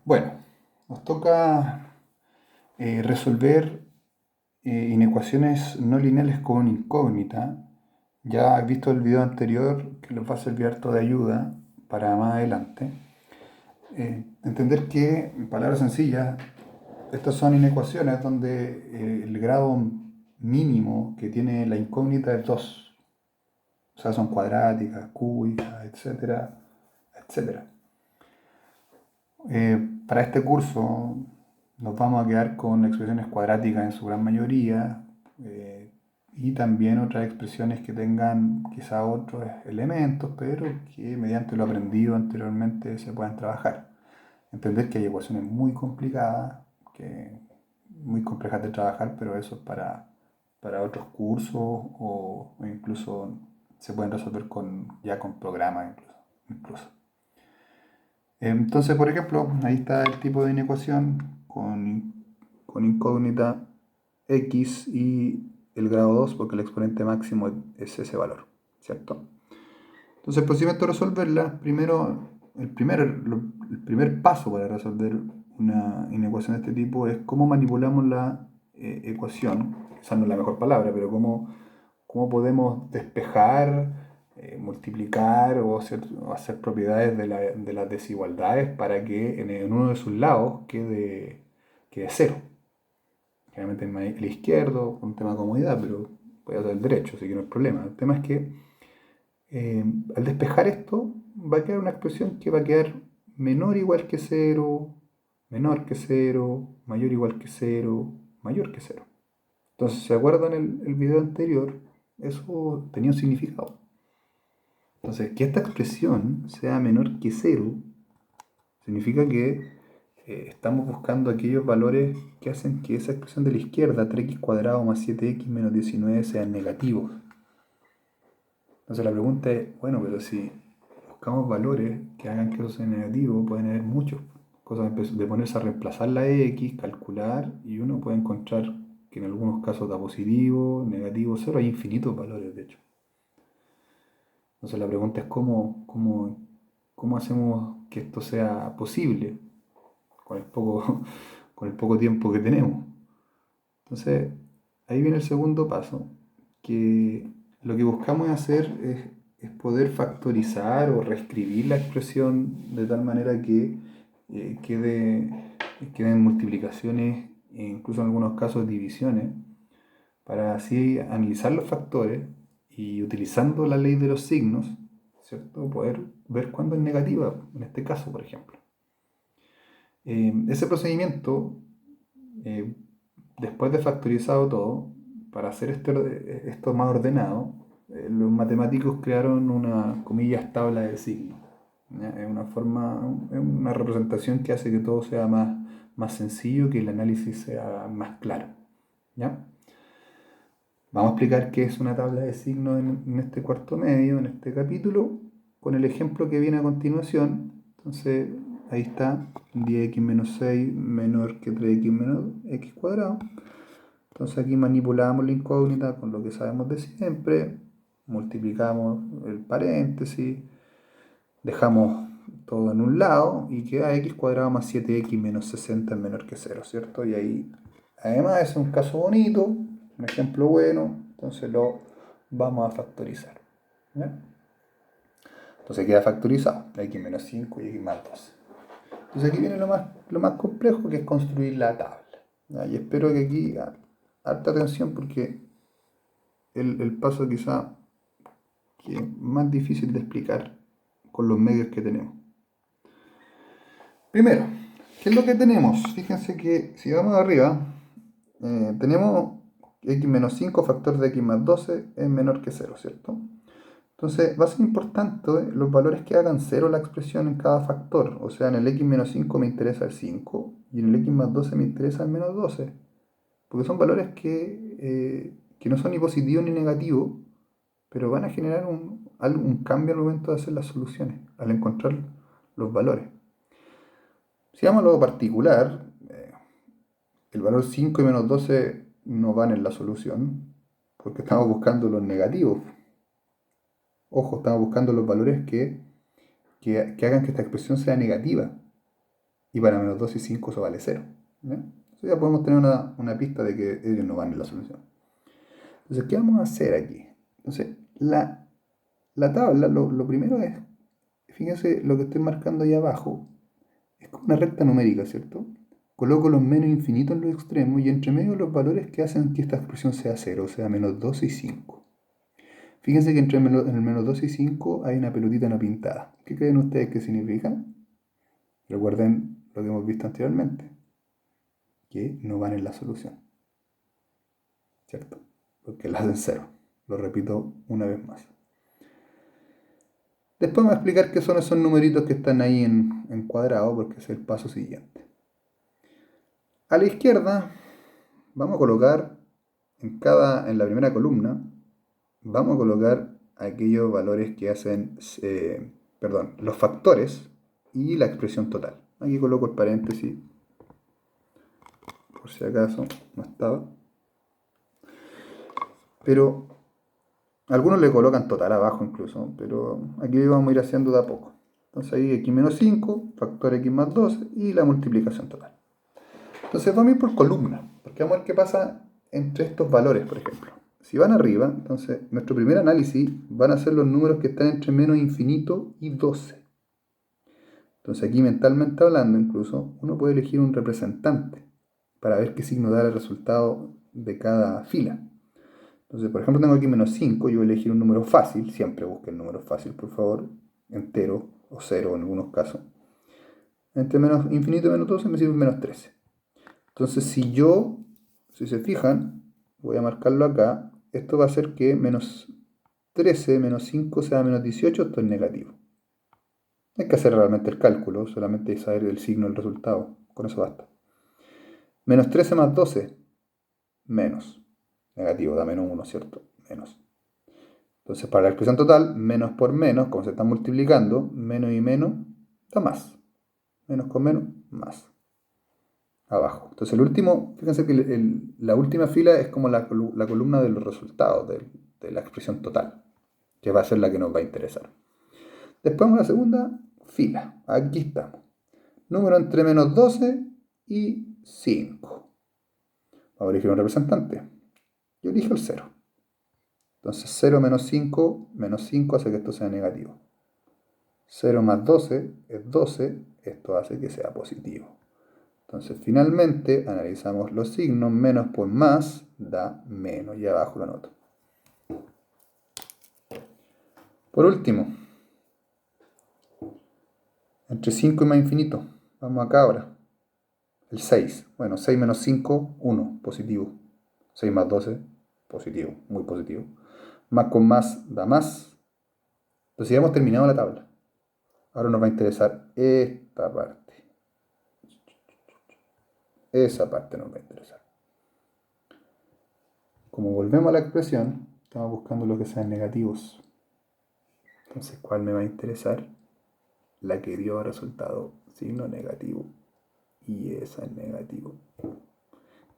Bueno, nos toca resolver inecuaciones no lineales con incógnita. Ya has visto el video anterior que les va a servir harto de ayuda para más adelante. Entender que, en palabras sencillas, estas son inecuaciones donde el grado mínimo que tiene la incógnita es 2. O sea, son cuadráticas, cúbicas, etcétera, etcétera. Para este curso nos vamos a quedar con expresiones cuadráticas en su gran mayoría y también otras expresiones que tengan quizá otros elementos, pero que mediante lo aprendido anteriormente se puedan trabajar. Entender que hay ecuaciones muy complicadas, muy complejas de trabajar, pero eso es para otros cursos o incluso se pueden resolver ya con programas incluso. Entonces, por ejemplo, ahí está el tipo de inecuación con incógnita x y el grado 2 porque el exponente máximo es ese valor, ¿cierto? Entonces, el procedimiento de resolverla, primero, el primer paso para resolver una inecuación de este tipo es cómo manipulamos la ecuación. Esa no es la mejor palabra, pero cómo podemos despejar, multiplicar o hacer propiedades de las desigualdades para que en uno de sus lados quede cero. Generalmente en el izquierdo, un tema de comodidad, pero puede ser el derecho, así que no hay problema. El tema es que eh, al despejar esto va a quedar una expresión que va a quedar menor o igual que cero, menor que cero, mayor o igual que cero, mayor que cero. Entonces, ¿se acuerdan el video anterior? Eso tenía un significado. Entonces, que esta expresión sea menor que cero significa que estamos buscando aquellos valores que hacen que esa expresión de la izquierda, 3x cuadrado más 7x menos 19, sean negativos. Entonces la pregunta es, bueno, pero si buscamos valores que hagan que eso sea negativo, pueden haber muchos. Cosas de ponerse a reemplazar la x, calcular, y uno puede encontrar que en algunos casos da positivo, negativo, cero, hay infinitos valores de hecho. Entonces la pregunta es cómo hacemos que esto sea posible con el poco, con el poco tiempo que tenemos. Entonces ahí viene el segundo paso, que lo que buscamos hacer es poder factorizar o reescribir la expresión de tal manera que queden multiplicaciones e incluso en algunos casos divisiones, para así analizar los factores y utilizando la ley de los signos, ¿cierto? Poder ver cuándo es negativa, en este caso, por ejemplo. Ese procedimiento, eh, después de factorizado todo, para hacer esto más ordenado, los matemáticos crearon una, comillas, tabla de signos. ¿Ya? Es una representación que hace que todo sea más sencillo, que el análisis sea más claro. ¿Ya? Vamos a explicar qué es una tabla de signos en este cuarto medio, en este capítulo, con el ejemplo que viene a continuación. Entonces, ahí está 10x menos 6 menor que 3x menos x cuadrado. Entonces aquí manipulamos la incógnita con lo que sabemos de siempre, multiplicamos el paréntesis, dejamos todo en un lado y queda x cuadrado más 7x menos 60 es menor que 0, ¿cierto? Y ahí, además, es un caso bonito, un ejemplo bueno, entonces lo vamos a factorizar. ¿Ya? Entonces queda factorizado, x menos 5 y x más 12. Entonces aquí viene lo más complejo, que es construir la tabla. ¿Ya? Y espero que aquí harta atención porque el paso quizá que es más difícil de explicar con los medios que tenemos. Primero, ¿qué es lo que tenemos? Fíjense que si vamos arriba, tenemos x menos 5 factor de x más 12 es menor que 0, ¿cierto? Entonces va a ser importante los valores que hagan 0 la expresión en cada factor. O sea, en el x menos 5 me interesa el 5 y en el x más 12 me interesa el menos 12. Porque son valores que no son ni positivos ni negativos, pero van a generar un cambio al momento de hacer las soluciones, al encontrar los valores. Si vamos a lo particular, el valor 5 y menos 12 no van en la solución, porque estamos buscando los negativos. Ojo, estamos buscando los valores que hagan que esta expresión sea negativa. Y para menos 2 y 5 eso vale 0. ¿Ya? Entonces ya podemos tener una pista de que ellos no van en la solución. Entonces, ¿qué vamos a hacer aquí? Entonces, la tabla, lo primero es, fíjense lo que estoy marcando ahí abajo, es como una recta numérica, ¿cierto? Coloco los menos infinitos en los extremos y entre medio los valores que hacen que esta expresión sea 0, o sea, menos 12 y 5. Fíjense que entre el menos 12 y 5 hay una pelotita no pintada. ¿Qué creen ustedes que significa? Recuerden lo que hemos visto anteriormente, que no van en la solución, ¿cierto? Porque la hacen 0. Lo repito una vez más. Después me voy a explicar qué son esos numeritos que están ahí en cuadrado, porque es el paso siguiente. A la izquierda vamos a colocar en la primera columna, vamos a colocar aquellos valores que hacen, los factores y la expresión total. Aquí coloco el paréntesis, por si acaso no estaba. Pero algunos le colocan total abajo incluso, pero aquí vamos a ir haciendo de a poco. Entonces ahí x menos 5, factor x más 12 y la multiplicación total. Entonces vamos a ir por columna, porque vamos a ver qué pasa entre estos valores, por ejemplo. Si van arriba, entonces nuestro primer análisis van a ser los números que están entre menos infinito y 12. Entonces aquí mentalmente hablando incluso, uno puede elegir un representante para ver qué signo da el resultado de cada fila. Entonces, por ejemplo, tengo aquí menos 5, yo voy a elegir un número fácil, siempre busque el número fácil, por favor, entero o 0 en algunos casos. Entre menos infinito y menos 12 me sirve menos 13. Entonces, si se fijan, voy a marcarlo acá, esto va a hacer que menos 13 menos 5 sea menos 18, esto es negativo. No hay que hacer realmente el cálculo, solamente saber el signo del resultado, con eso basta. Menos 13 más 12, menos. Negativo, da menos 1, ¿cierto? Menos. Entonces, para la expresión total, menos por menos, como se están multiplicando, menos y menos da más. Menos con menos, más. Abajo. Entonces, el último, fíjense que la última fila es como la columna de los resultados de la expresión total, que va a ser la que nos va a interesar. Después vamos a la segunda fila. Aquí estamos. Número entre menos 12 y 5. Vamos a elegir un representante. Yo elijo el 0. Entonces 0 menos 5 hace que esto sea negativo. 0 más 12 es 12, esto hace que sea positivo. Entonces finalmente analizamos los signos, menos por más da menos, y abajo lo anoto. Por último, entre 5 y más infinito, vamos acá ahora. El 6, bueno, 6 menos 5, 1, positivo. 6 más 12, positivo, muy positivo. Más con más da más. Entonces ya hemos terminado la tabla. Ahora nos va a interesar esta parte. Esa parte nos va a interesar. Como volvemos a la expresión, estamos buscando lo que sean negativos. Entonces, ¿cuál me va a interesar? La que dio resultado signo negativo. Y esa es negativo.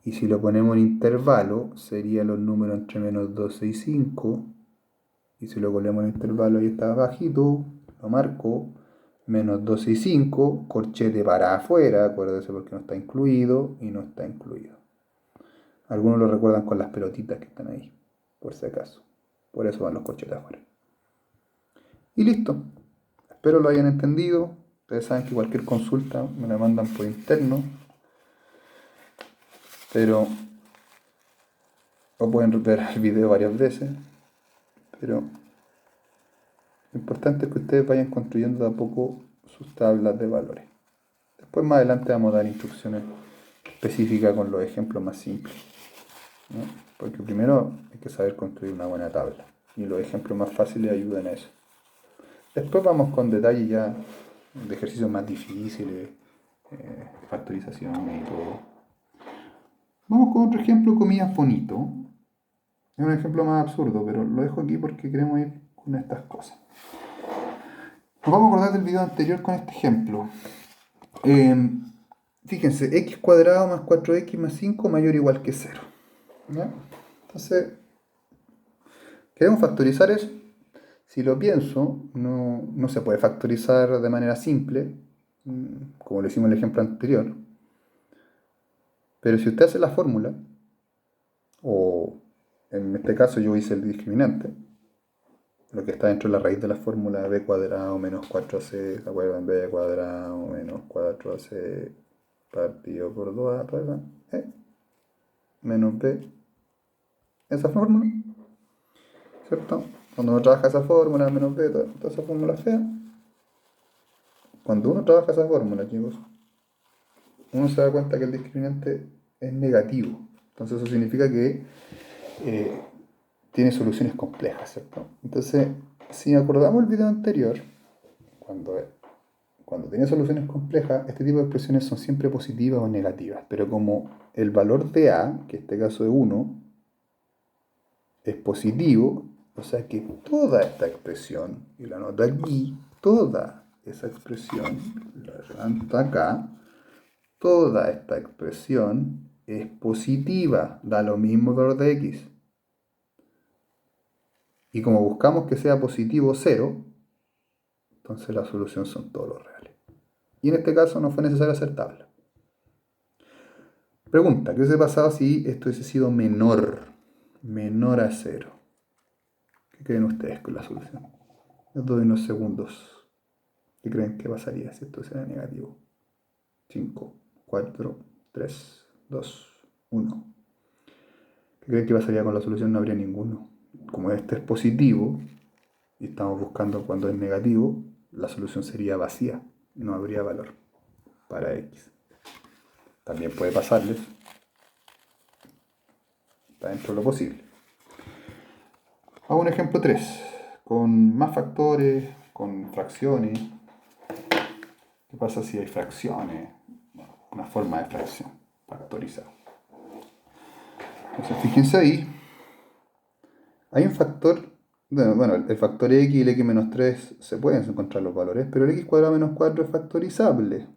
Y si lo ponemos en intervalo, serían los números entre menos 12 y 5. Y si lo ponemos en intervalo, ahí está bajito, lo marco. Menos 12 y 5, corchete para afuera, acuérdese porque no está incluido y no está incluido. Algunos lo recuerdan con las pelotitas que están ahí, por si acaso. Por eso van los corchetes afuera. Y listo. Espero lo hayan entendido. Ustedes saben que cualquier consulta me la mandan por interno. Pero o pueden ver el video varias veces. Pero lo importante es que ustedes vayan construyendo de a poco sus tablas de valores. Después más adelante vamos a dar instrucciones específicas con los ejemplos más simples, ¿no? Porque primero hay que saber construir una buena tabla. Y los ejemplos más fáciles ayudan a eso. Después vamos con detalles ya de ejercicios más difíciles, factorización y todo. Vamos con otro ejemplo, comillas bonito. Es un ejemplo más absurdo, pero lo dejo aquí porque queremos ir con estas cosas. Nos vamos a acordar del video anterior con este ejemplo. Fíjense, x cuadrado más 4x más 5 mayor o igual que 0. ¿Ya? Entonces, queremos factorizar eso. Si lo pienso, no se puede factorizar de manera simple, como lo hicimos en el ejemplo anterior. Pero si usted hace la fórmula, o en este caso yo hice el discriminante, lo que está dentro de la raíz de la fórmula b cuadrado menos 4ac, ¿se acuerdan? B cuadrado menos 4ac partido por 2a, ¿recuerdan? Menos b, esa fórmula, ¿cierto? Cuando uno trabaja esa fórmula, menos b, toda esa fórmula fea, cuando uno trabaja esa fórmula, chicos, uno se da cuenta que el discriminante es negativo. Entonces eso significa que tiene soluciones complejas, ¿cierto? Entonces, si acordamos el video anterior, cuando tiene soluciones complejas, este tipo de expresiones son siempre positivas o negativas, pero como el valor de a, que en este caso es 1, es positivo, o sea que toda esta expresión, y la anoto aquí, toda esa expresión, la levanto acá, toda esta expresión es positiva, da lo mismo el valor de x. Y como buscamos que sea positivo 0, entonces la solución son todos los reales. Y en este caso no fue necesario hacer tabla. Pregunta, ¿qué hubiese pasado si esto hubiese sido menor a 0? ¿Qué creen ustedes con la solución? Les doy unos segundos. ¿Qué creen que pasaría si esto fuera negativo? 5, 4, 3, 2, 1. ¿Qué creen que pasaría con la solución? No habría ninguno. Como este es positivo y estamos buscando cuando es negativo, la solución sería vacía. No habría valor para x. También puede pasarles. Está dentro de lo posible. Hago un ejemplo 3. Con más factores, con fracciones. ¿Qué pasa si hay fracciones? Una forma de fracción factorizada. Entonces, fíjense ahí. Hay un factor. Bueno, el factor x y el x menos 3 se pueden encontrar los valores, pero el x cuadrado menos 4 es factorizable.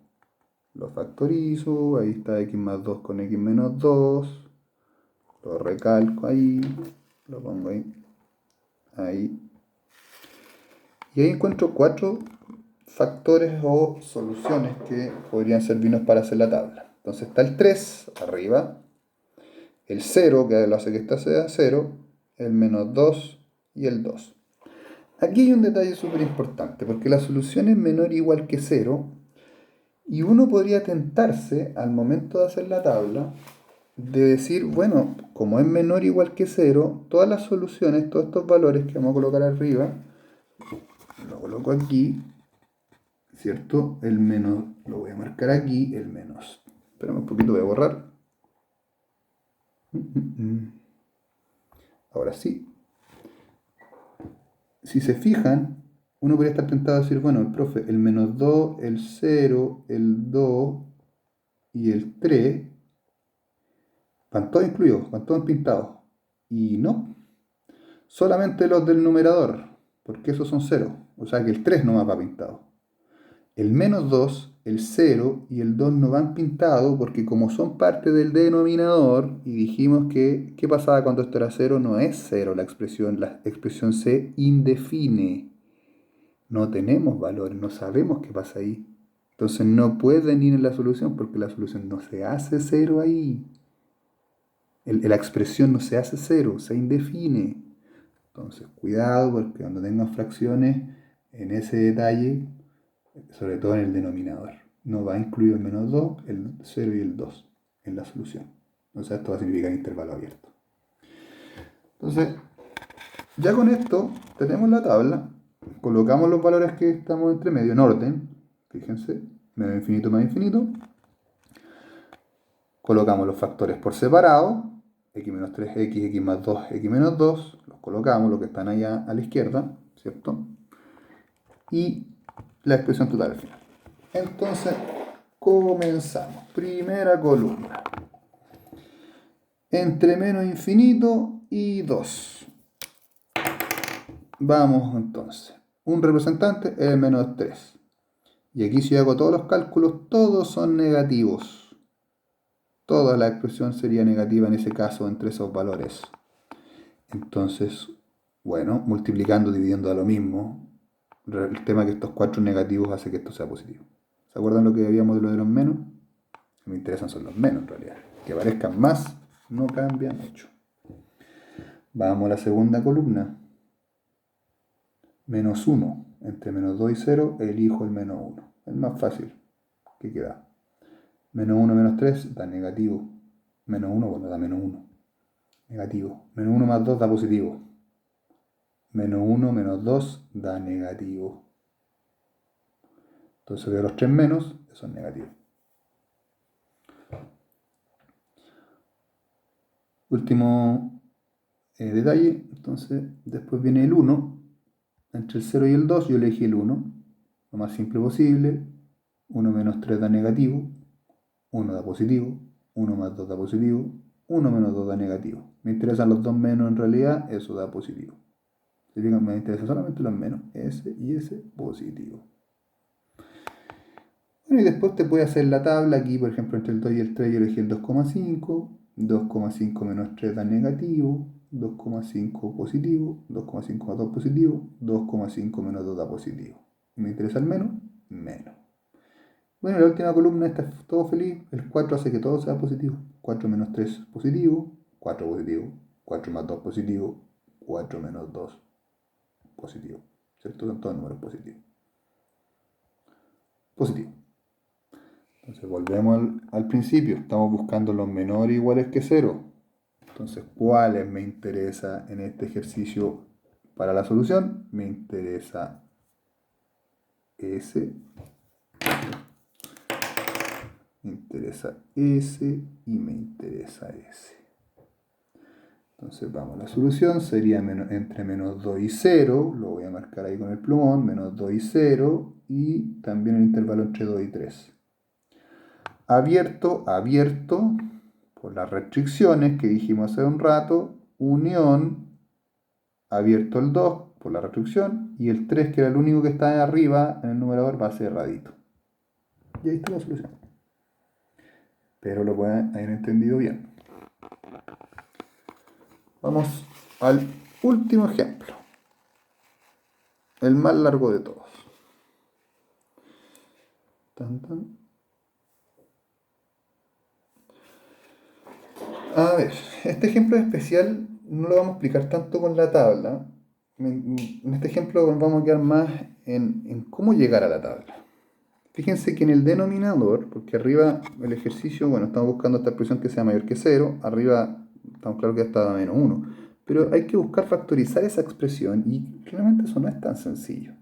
Lo factorizo, ahí está x más 2 con x menos 2. Lo recalco ahí, lo pongo ahí. Ahí. Y ahí encuentro 4 factores o soluciones que podrían servirnos para hacer la tabla. Entonces está el 3 arriba, el 0, que lo hace que esta sea 0, el menos 2 y el 2. Aquí hay un detalle súper importante, porque la solución es menor o igual que 0, y uno podría tentarse al momento de hacer la tabla de decir, bueno, como es menor o igual que 0, todas las soluciones, todos estos valores que vamos a colocar arriba, lo coloco aquí, ¿cierto? El menos, lo voy a marcar aquí, el menos. Espérame un poquito, voy a borrar. Ahora sí. Si se fijan, uno podría estar tentado a decir, bueno, el profe, el menos 2, el 0, el 2 y el 3 van todos incluidos, van todos pintados. Y no, solamente los del numerador, porque esos son 0. O sea que el 3 no va pintado. El menos 2, el 0 y el 2 no van pintados porque como son parte del denominador y dijimos que ¿qué pasaba cuando esto era 0? No es 0 la expresión se indefine. No tenemos valores, no sabemos qué pasa ahí. Entonces no pueden ir en la solución porque la solución no se hace 0 ahí. La expresión no se hace 0, se indefine. Entonces cuidado porque cuando tengan fracciones en ese detalle, sobre todo en el denominador, no va incluido el menos 2, el 0 y el 2 en la solución. O sea, esto va a significar intervalo abierto. Entonces, ya con esto tenemos la tabla, colocamos los valores que estamos entre medio en orden, fíjense, menos infinito más infinito, colocamos los factores por separado, x menos 3x, x más 2, x menos 2, los colocamos, los que están allá a la izquierda, ¿cierto? Y la expresión total al final. Entonces, comenzamos. Primera columna. Entre menos infinito y 2. Vamos entonces. Un representante es el menos 3. Y aquí si hago todos los cálculos, todos son negativos. Toda la expresión sería negativa en ese caso entre esos valores. Entonces, bueno, multiplicando, dividiendo a lo mismo. El tema es que estos 4 negativos hace que esto sea positivo. ¿Se acuerdan lo que habíamos de lo de los menos? Lo que me interesan son los menos en realidad. Que aparezcan más no cambia mucho. Vamos a la segunda columna. Menos 1. Entre menos 2 y 0 elijo el menos 1. Es más fácil. ¿Qué queda? Menos 1 menos 3 da negativo. Menos 1, bueno, da menos 1. Negativo. Menos 1 más 2 da positivo. Menos 1 menos 2 da negativo. Entonces veo los tres menos, eso es negativo. Último detalle, entonces después viene el 1. Entre el 0 y el 2 yo elegí el 1. Lo más simple posible. 1 menos 3 da negativo. 1 da positivo. 1 más 2 da positivo. 1 menos 2 da negativo. Me interesan los dos menos en realidad, eso da positivo. Si digan, me interesan solamente los menos. Ese y ese positivo. Bueno, y después te puede hacer la tabla. Aquí, por ejemplo, entre el 2 y el 3 yo elegí el 2,5. 2,5 menos 3 da negativo. 2,5 positivo. 2,5 más 2 positivo. 2,5 menos 2 da positivo. ¿Me interesa el menos? Menos. Bueno, la última columna está todo feliz. El 4 hace que todo sea positivo. 4 menos 3 positivo. 4 positivo. 4 más 2 positivo. 4 menos 2 positivo. ¿Cierto? Son todos números positivos. Positivo. Entonces volvemos al principio. Estamos buscando los menores iguales que 0. Entonces, ¿cuáles me interesa en este ejercicio para la solución? Me interesa ese. Me interesa ese y me interesa ese. Entonces vamos, la solución sería entre menos 2 y 0, lo voy a marcar ahí con el plumón, menos 2 y 0, y también el intervalo entre 2 y 3. Abierto, abierto, por las restricciones que dijimos hace un rato, unión, abierto el 2 por la restricción, y el 3, que era el único que está ahí arriba en el numerador, va cerradito. Y ahí está la solución. Espero lo puedan haber entendido bien. Vamos al último ejemplo. El más largo de todos. Tan, tan. A ver, este ejemplo especial no lo vamos a explicar tanto con la tabla. En este ejemplo vamos a quedar más en cómo llegar a la tabla. Fíjense que en el denominador, porque arriba el ejercicio, bueno, estamos buscando esta expresión que sea mayor que 0, arriba estamos claros que está a menos 1, pero hay que buscar factorizar esa expresión y realmente eso no es tan sencillo.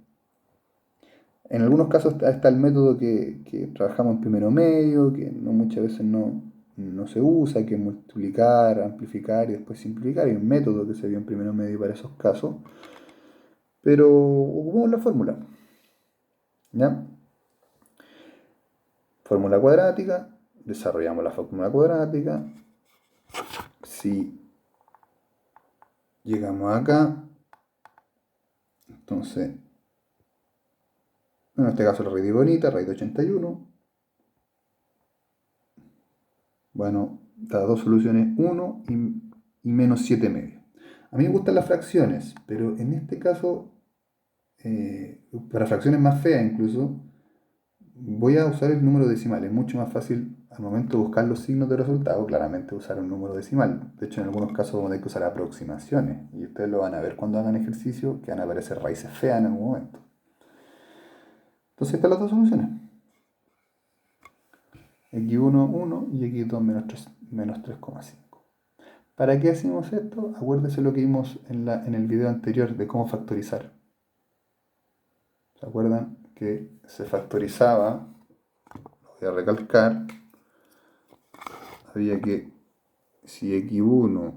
En algunos casos está el método que trabajamos en primero medio, que muchas veces no se usa, que es multiplicar, amplificar y después simplificar. Hay un método que se vio en primero medio para esos casos, pero ocupamos la fórmula. ¿Ya? Fórmula cuadrática, desarrollamos la fórmula cuadrática. Si llegamos acá, entonces, en este caso la raíz bonita, raíz de 81. Bueno, da dos soluciones, 1 y menos 7 medio. A mí me gustan las fracciones, pero en este caso, para fracciones más feas incluso, voy a usar el número decimal. Es mucho más fácil al momento de buscar los signos de resultado, claramente usar un número decimal. De hecho, en algunos casos vamos a tener que usar aproximaciones. Y ustedes lo van a ver cuando hagan ejercicio, que van a aparecer raíces feas en algún momento. Entonces, estas son las dos soluciones. X1, 1 y X2 menos 3,5. ¿Para qué hacemos esto? Acuérdense lo que vimos en el video anterior de cómo factorizar. ¿Se acuerdan que se factorizaba? Lo voy a recalcar. Había que, si X1,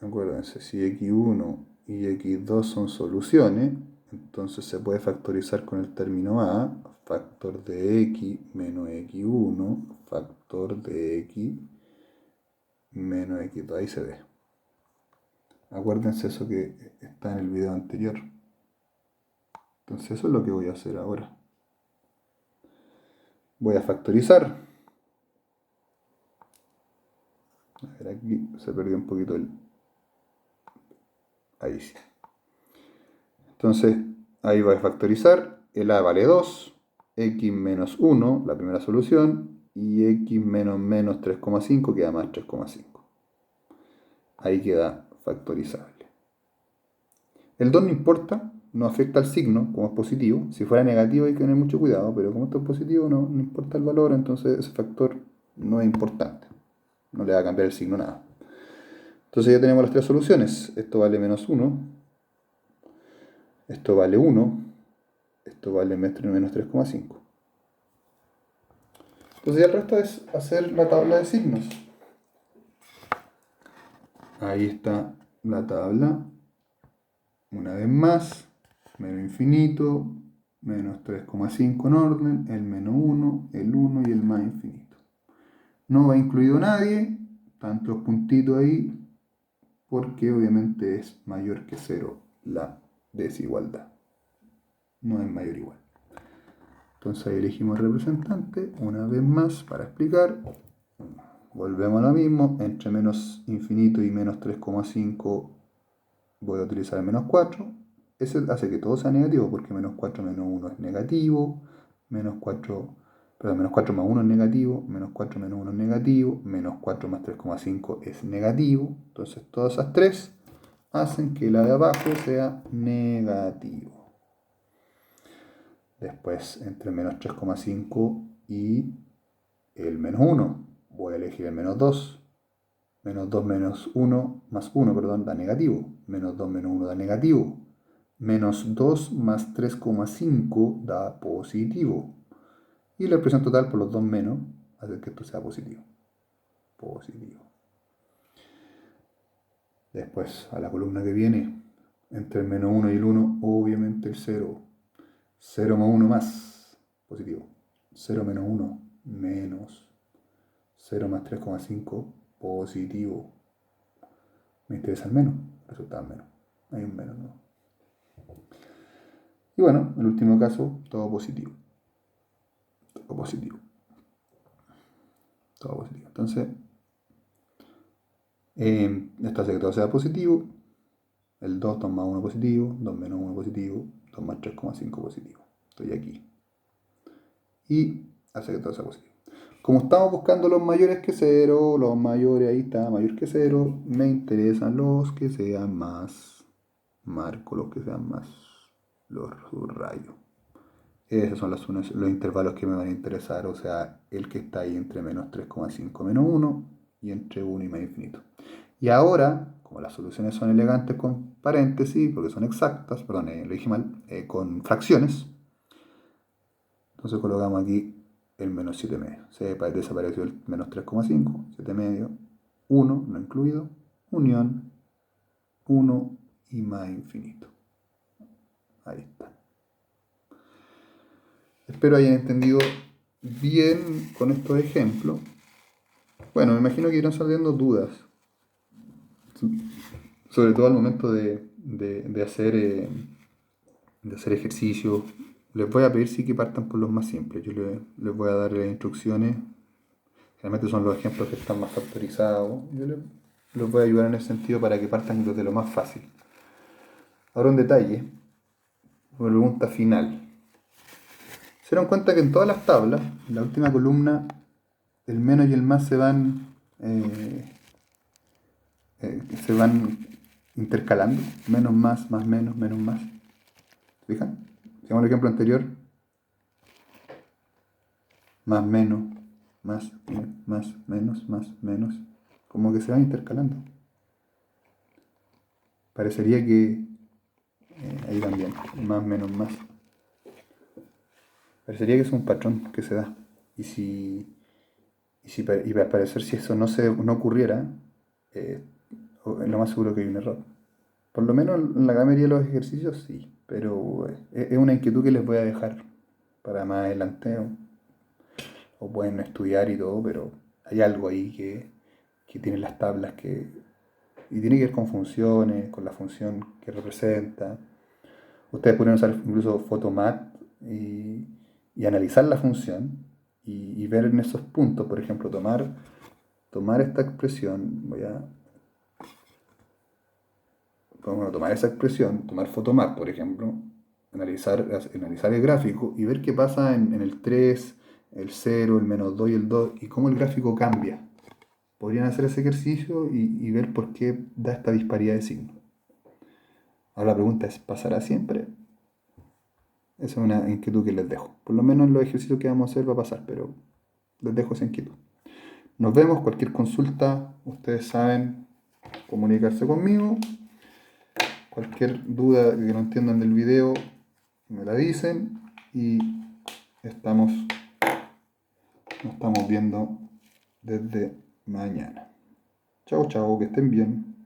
acuérdense, si X1 y X2 son soluciones, entonces se puede factorizar con el término A, factor de X menos X1, factor de X menos X2, ahí se ve. Acuérdense eso que está en el video anterior. Entonces eso es lo que voy a hacer ahora. Voy a factorizar. A ver, aquí se perdió un poquito el... Ahí sí. Entonces, ahí voy a factorizar. el a vale 2, x menos 1, la primera solución, y x menos menos 3,5 queda más 3,5. Ahí queda factorizable. El 2 no importa, no afecta al signo, como es positivo. Si fuera negativo hay que tener mucho cuidado, pero como esto es positivo no importa el valor, entonces ese factor no es importante. No le va a cambiar el signo nada. Entonces ya tenemos las tres soluciones. Esto vale menos 1, esto vale 1, esto vale menos 3,5. Entonces ya el resto es hacer la tabla de signos. Ahí está la tabla. Una vez más, menos infinito, menos 3,5 en orden, el menos 1, el 1 y el más infinito. No va incluido nadie, tanto los puntitos ahí, porque obviamente es mayor que 0 la desigualdad. No es mayor o igual. Entonces ahí elegimos representante, una vez más para explicar. Volvemos a lo mismo, entre menos infinito y menos 3,5 voy a utilizar el menos 4. Ese hace que todo sea negativo, porque menos 4 menos 1 es negativo, menos 4 más 1 es negativo, menos 4 menos 1 es negativo, menos 4 más 3,5 es negativo. Entonces todas esas tres hacen que la de abajo sea negativo. Después, entre menos 3,5 y el menos 1, voy a elegir el menos 2. Menos 2 menos 1 más 1, perdón, da negativo. Menos 2 menos 1 da negativo. Menos 2 más 3,5 da positivo. Y la expresión total por los dos menos hace que esto sea positivo. Positivo. Después, a la columna que viene, entre el menos 1 y el 1, obviamente el 0. 0 más 1 más, positivo. 0 menos 1, menos. 0 más 3,5, positivo. Me interesa el menos, resulta menos. Hay un menos, ¿no? Y bueno, en el último caso, todo positivo. Todo positivo. Todo positivo. Entonces, esto hace que todo sea positivo. El 2, 2 más 1 positivo, 2 menos 1 positivo, 2 más 3,5 positivo. Estoy aquí. Y hace que todo sea positivo. Como estamos buscando los mayores que 0, los mayores, ahí está, mayor que 0, me interesan los que sean más. Marco los que sean más. Los subrayo. Esos son los intervalos que me van a interesar, o sea, el que está ahí entre menos 3,5 menos 1 y entre 1 y más infinito. Y ahora, como las soluciones son elegantes con paréntesis, porque son exactas, perdón, lo dije mal, con fracciones, entonces colocamos aquí el menos 7 medio. Se desapareció el menos 3,5, 7 medio, 1 no incluido, unión, 1 y más infinito. Ahí está. Espero hayan entendido bien con estos ejemplos. Bueno, me imagino que irán saliendo dudas, sobre todo al momento de hacer ejercicio. Les voy a pedir sí que partan por los más simples. Yo les voy a dar las instrucciones. Generalmente son los ejemplos que están más factorizados. Yo les voy a ayudar en ese sentido para que partan desde lo más fácil. Ahora un detalle, una pregunta final. Se dieron cuenta que en todas las tablas, en la última columna, el menos y el más se van intercalando. Menos más menos, menos más. ¿Fijan? Sigamos el ejemplo anterior. Más menos, más menos, más menos. Como que se van intercalando. Parecería que ahí también, más menos más. Parecería que es un patrón que se da. Y para parecer si eso no ocurriera, lo más seguro que hay un error. Por lo menos en la gran mayoría de los ejercicios sí, pero es una inquietud que les voy a dejar para más adelante. O pueden estudiar y todo, pero hay algo ahí que tienen las tablas y tiene que ver con funciones, con la función que representa. Ustedes pueden usar incluso Photomat y analizar la función y ver en esos puntos, por ejemplo, tomar esta expresión, tomar esa expresión, tomar Photomat, por ejemplo, analizar el gráfico y ver qué pasa en el 3, el 0, el -2 y el 2 y cómo el gráfico cambia. Podrían hacer ese ejercicio y ver por qué da esta disparidad de signos. Ahora la pregunta es, ¿pasará siempre? Esa es una inquietud que les dejo. Por lo menos en los ejercicios que vamos a hacer va a pasar, pero les dejo esa inquietud. Nos vemos, cualquier consulta, ustedes saben comunicarse conmigo. Cualquier duda que no entiendan del video, me la dicen y nos estamos viendo desde mañana. Chao, chao, que estén bien.